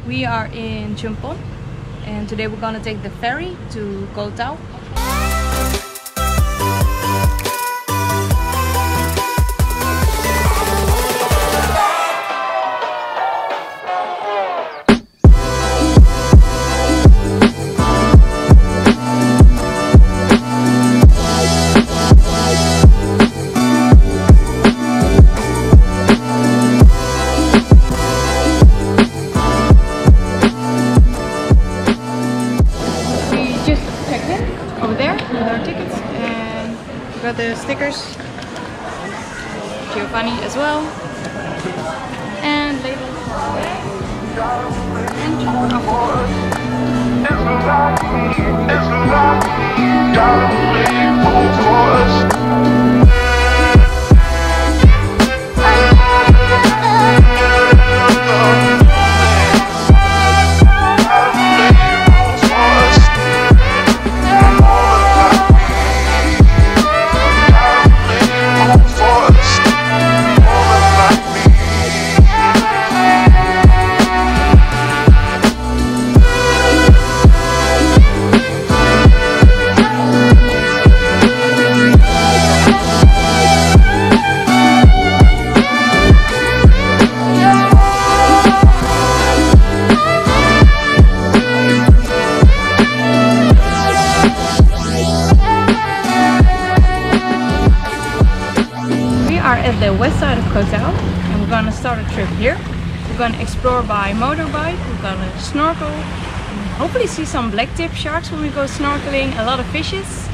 We are in Chumphon and today we're gonna take the ferry to Koh Tao. Over there with our tickets, and we got the stickers, Giovanni as well, and labels at the west side of Koh Tao, and we're gonna start a trip here. We're gonna explore by motorbike, we're gonna snorkel, and hopefully see some black tip sharks when we go snorkeling, a lot of fishes,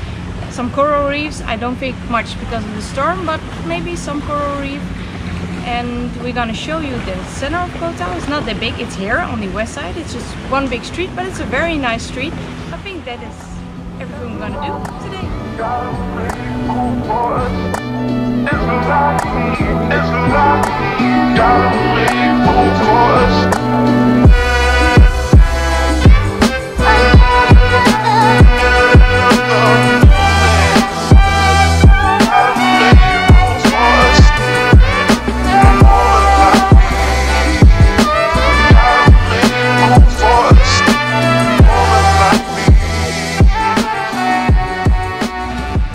some coral reefs. I don't think much because of the storm, but maybe some coral reef. And we're gonna show you the center of Koh Tao. It's not that big, it's here on the west side, it's just one big street, but it's a very nice street. I think that is everything we're gonna do today. It's a lot, gotta leave room for us.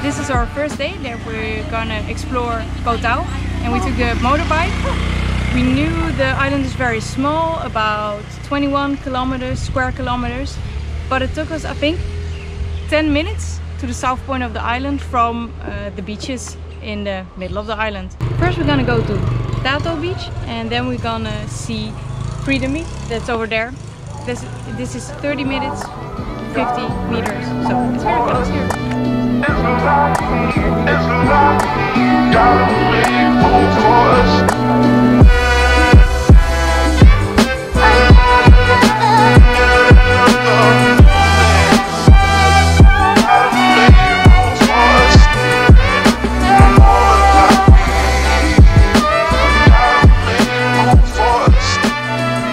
This is our first day that we're gonna explore Koh Tao, and we took the motorbike. We knew the island is very small, about 21 square kilometers, but it took us, I think, 10 minutes to the south point of the island from the beaches in the middle of the island. First we're gonna go to Koh Tao beach, and then we're gonna see Freedom Beach that's over there. This is 30 minutes, 50 meters, so it's very close here. It's a lot, gotta leave room for us.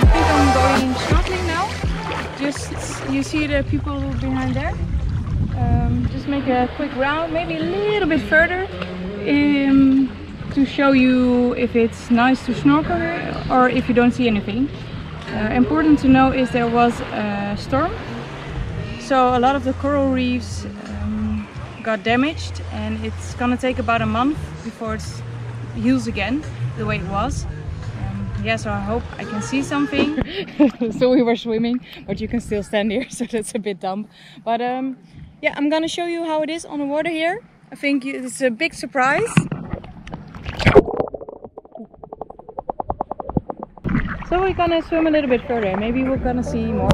I think I'm going snorkeling now. Just, you see the people behind there? Just make a quick round, maybe a little bit further, to show you if it's nice to snorkel or if you don't see anything. Important to know is there was a storm, so a lot of the coral reefs got damaged, and it's gonna take about a month before it heals again the way it was. Yeah, so I hope I can see something. So we were swimming, but you can still stand here, so that's a bit dumb. But yeah, I'm gonna show you how it is on the water here. I think it's a big surprise. So we're gonna swim a little bit further. Maybe we're gonna see more.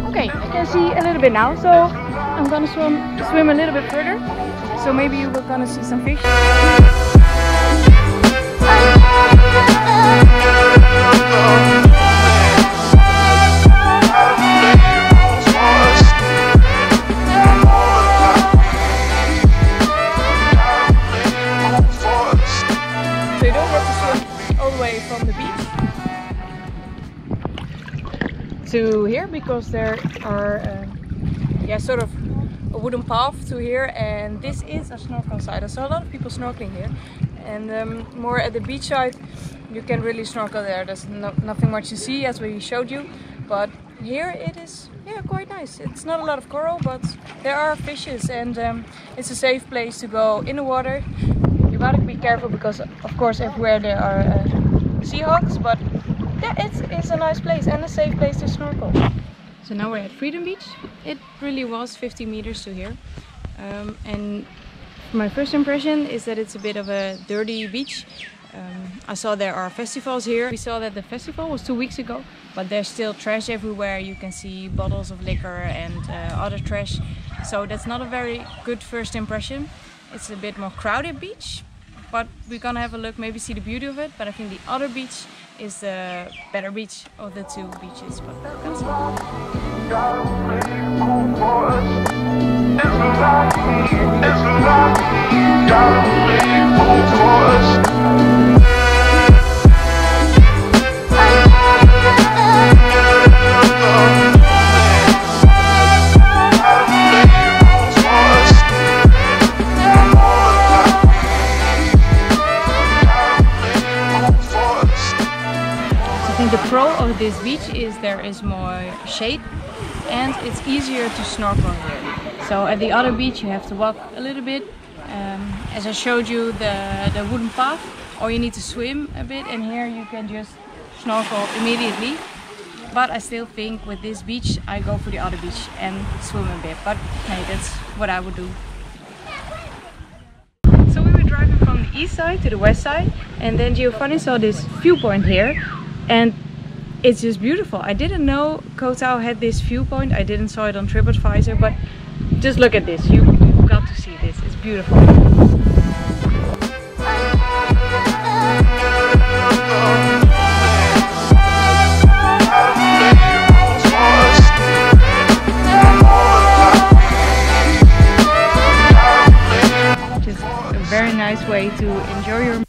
Okay, I can see a little bit now, so I'm gonna swim a little bit further. So maybe we're gonna see some fish. So you don't have to swim all the way from the beach to here, because there are yeah, sort of a wooden path to here, and this is a snorkel site. I saw a lot of people snorkeling here, and more at the beach side you can really snorkel there. There's nothing much to see as we showed you, but here it is, yeah, quite nice. It's not a lot of coral, but there are fishes, and it's a safe place to go in the water. You gotta be careful because of course everywhere there are seahawks, but yeah, it's a nice place and a safe place to snorkel. So now we're at Freedom Beach. It really was 50 meters to here, and my first impression is that it's a bit of a dirty beach. I saw there are festivals here. We saw that the festival was 2 weeks ago, but there's still trash everywhere. You can see bottles of liquor and other trash. So that's not a very good first impression. It's a bit more crowded beach, but we're gonna have a look, maybe see the beauty of it. But I think the other beach is the better beach of the two beaches. But let's the pro of this beach is there is more shade and it's easier to snorkel here. So at the other beach you have to walk a little bit, as I showed you the wooden path, or you need to swim a bit, and here you can just snorkel immediately. But I still think with this beach I go for the other beach and swim a bit, but hey, that's what I would do. So we were driving from the east side to the west side, and then Giovanni saw this viewpoint here, and it's just beautiful. I didn't know Koh Tao had this viewpoint. I didn't saw it on TripAdvisor, but just look at this. You've got to see this. It's beautiful. Just a very nice way to enjoy your